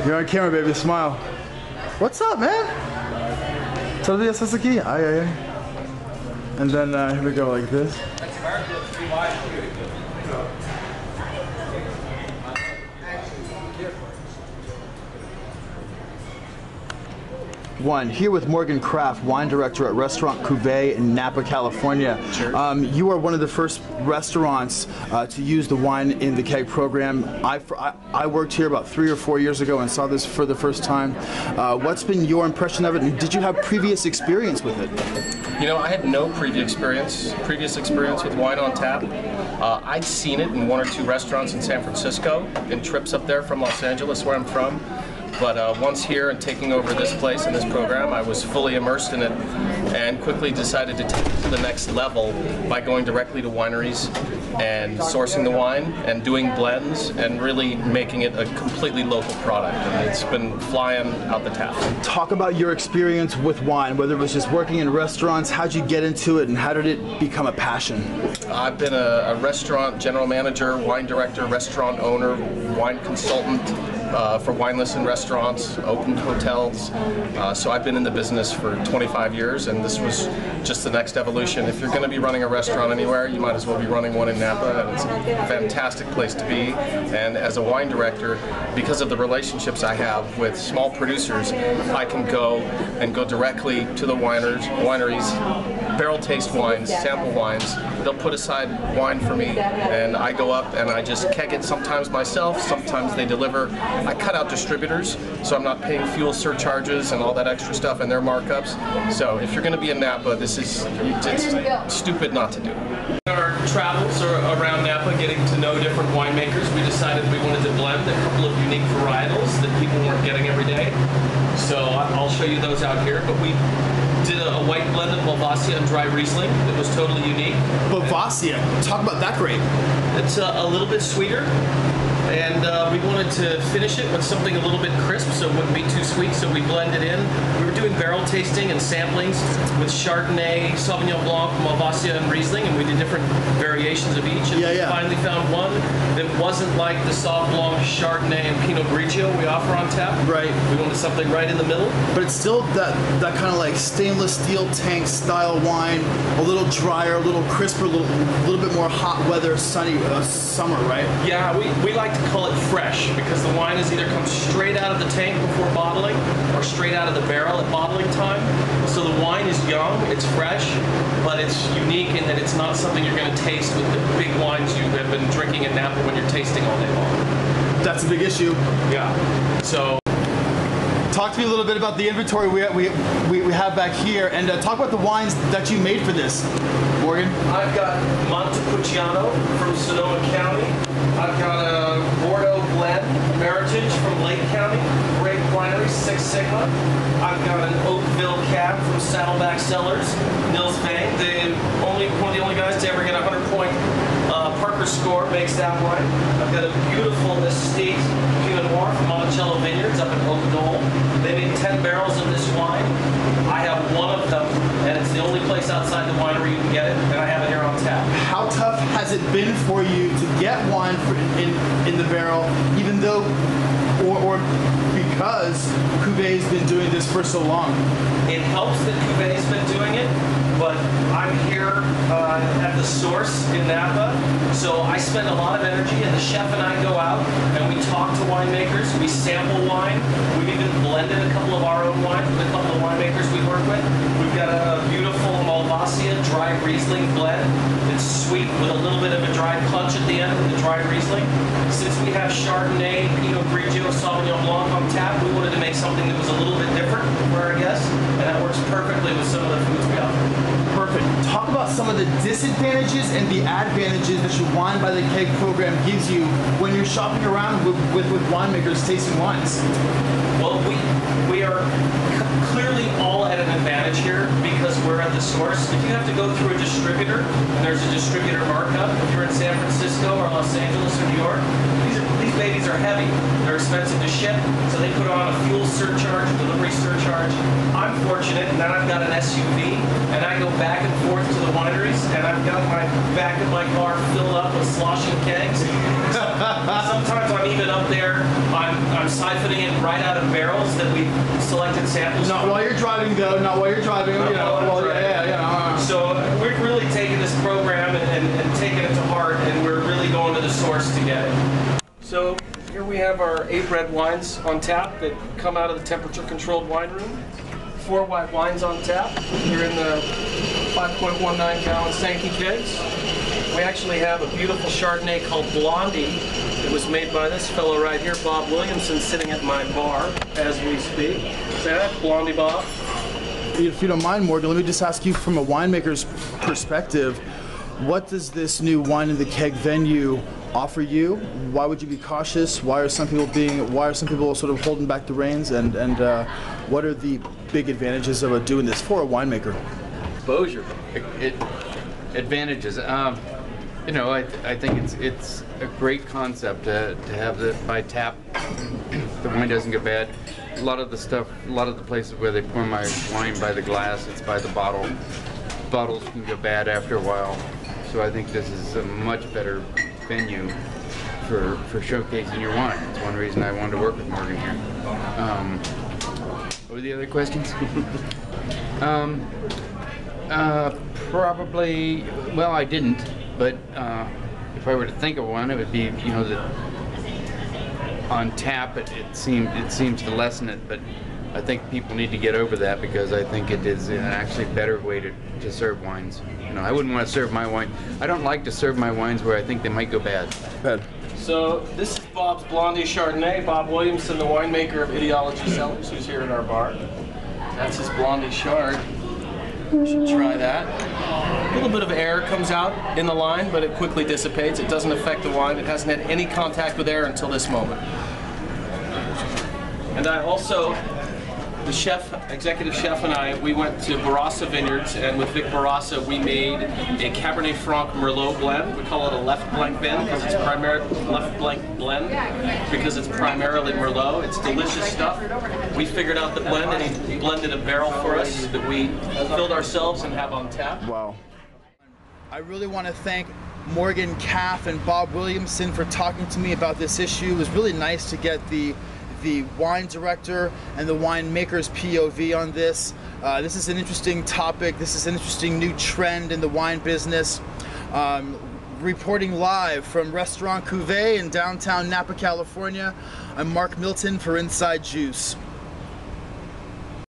You're on camera, baby. Smile. What's up, man? Todavía estás aquí? Ay, ay, ay. And then here we go, like this. One, here with Morgan Caff, wine director at restaurant Cuvee in Napa, California. Sure. You are one of the first restaurants to use the wine in the keg program. I worked here about 3 or 4 years ago and saw this for the first time. What's been your impression of it, and did you have previous experience with it? You know, I had no previous experience with wine on tap. I'd seen it in 1 or 2 restaurants in San Francisco, in trips up there from Los Angeles, where I'm from. But once here and taking over this place and this program, I was fully immersed in it and quickly decided to take it to the next level by going directly to wineries and sourcing the wine and doing blends and really making it a completely local product. And it's been flying out the tap. Talk about your experience with wine, whether it was just working in restaurants, how'd you get into it, and how did it become a passion? I've been a restaurant general manager, wine director, restaurant owner, wine consultant, for wineless in restaurants, opened hotels. So I've been in the business for 25 years, and this was just the next evolution. If you're going to be running a restaurant anywhere, you might as well be running one in Napa, and it's a fantastic place to be. And as a wine director, because of the relationships I have with small producers, I can go directly to the wineries, barrel taste wines, sample wines. They'll put aside wine for me, and I go up and I just keg it sometimes myself, sometimes they deliver. I cut out distributors, so I'm not paying fuel surcharges and all that extra stuff and their markups. So if you're going to be in Napa, it's stupid not to do. Our travels around Napa, getting to know different winemakers, we decided we wanted to blend a couple of unique varietals that people weren't getting every day. So I'll show you those out here. But we did a white blend of Malvasia and dry Riesling that was totally unique. Malvasia, talk about that grape. It's a little bit sweeter. And we wanted to finish it with something a little bit crisp so it wouldn't be too sweet, so we blended in. We were doing barrel tasting and samplings with Chardonnay, Sauvignon Blanc, Malvasia, and Riesling, and we did different variations of each. And we finally found one that wasn't like the Sauv Blanc, Chardonnay, and Pinot Grigio we offer on tap. Right. We wanted something right in the middle. But it's still that kind of like stainless steel tank style wine, a little drier, a little crisper, a little bit more hot weather, sunny summer, right? Yeah, we like to call it fresh because the wine is either comes straight out of the tank before bottling or straight out of the barrel at bottling time. So the wine is young, it's fresh, but it's unique in that it's not something you're going to taste with the big wines you have been drinking in Napa when you're tasting all day long. That's a big issue. Yeah. So talk to me a little bit about the inventory we have back here, and talk about the wines that you made for this, Morgan. I've got Montepulciano from Sonoma County. I've got a Bordeaux blend, Meritage from Lake County, great winery, Six Sigma. I've got an Oakville cab from Saddleback Cellars, Nils Vang, one of the only guys to ever get a 100-point Parker score, makes that wine. I've got a beautiful Estate Pinot Noir from Monticello Vineyards up in Oak Knoll. They made 10 barrels of this wine. I have one of them, and it's the only place outside the winery you can get it, and I have it here on tap. How tough has it been for you to get wine in the barrel, even though, or because Cuvee's been doing this for so long? It helps that Cuvee's been doing it, but I'm here at the source in Napa, so I spend a lot of energy, and the chef and I go out and we talk to winemakers, we sample wine, we've even blended a couple of our own wines with a couple of winemakers we work with. We've got a beautiful Malvasia dry Riesling blend. It's sweet with a little bit of a dry punch at the end of the dry Riesling. Since we have Chardonnay, Pinot Grigio, Sauvignon Blanc on tap, we wanted to make something that was a little bit different for our guests, and that works perfectly with some of the foods we offer. Perfect. Talk about some of the disadvantages and the advantages that your Wine by the Keg program gives you when you're shopping around with winemakers tasting wines. Well, we are clearly all at an advantage here because we're at the source. If you have to go through a distributor and there's a distributor markup, if you're in San Francisco or Los Angeles or New York, these babies are heavy. They're expensive to ship, so they put on a fuel surcharge, a delivery surcharge. I'm fortunate in that I've got an SUV, and I go back back and forth to the wineries, and I've got my back of my car filled up with sloshing kegs. Sometimes I'm even up there, I'm siphoning it right out of barrels that we selected samples Not from. while you're driving, though. Not while you're driving. Not You know, while I'm well, driving. yeah. So we've really taken this program and taken it to heart, and we're really going to the source to get it. So here we have our 8 red wines on tap that come out of the temperature-controlled wine room. 4 white wines on tap. They're in the 5.19 gallon Sankey kegs. We actually have a beautiful Chardonnay called Blondie. It was made by this fellow right here, Bob Williamson, sitting at my bar as we speak. Is that Blondie, Bob? If you don't mind, Morgan, let me just ask you from a winemaker's perspective, what does this new wine in the keg venue offer you? Why would you be cautious? Why are some people sort of holding back the reins? And what are the big advantages of doing this for a winemaker? Exposure, advantages. You know, I think it's a great concept to have the by tap. The wine doesn't get bad. A lot of the places where they pour my wine by the glass, it's by the bottle. Bottles can go bad after a while. So I think this is a much better venue for showcasing your wine. It's one reason I wanted to work with Morgan here. What were the other questions? Probably, well, I didn't, but if I were to think of one, it would be, you know, that on tap it seems to lessen it, but I think people need to get over that because I think it is an actually better way to serve wines. You know, I wouldn't want to serve my wine. I don't like to serve my wines where I think they might go bad. So this is Bob's Blondie Chardonnay. Bob Williamson, the winemaker of Ideology Cellars, who's here at our bar. That's his Blondie Chard. You should try that. A little bit of air comes out in the line, but it quickly dissipates. It doesn't affect the wine. It hasn't had any contact with air until this moment. And I also, the chef, executive chef and I, we went to Barossa Vineyards, and with Vic Barossa we made a Cabernet Franc Merlot blend. We call it a left blank blend because it's primarily Merlot. It's delicious stuff. We figured out the blend, and he blended a barrel for us that we filled ourselves and have on tap. Wow. I really want to thank Morgan Caff and Bob Williamson for talking to me about this issue. It was really nice to get the wine director and the winemaker's POV on this. This is an interesting topic. This is an interesting new trend in the wine business. Reporting live from Restaurant Cuvee in downtown Napa, California, I'm Mark Milton for Incyde Juice.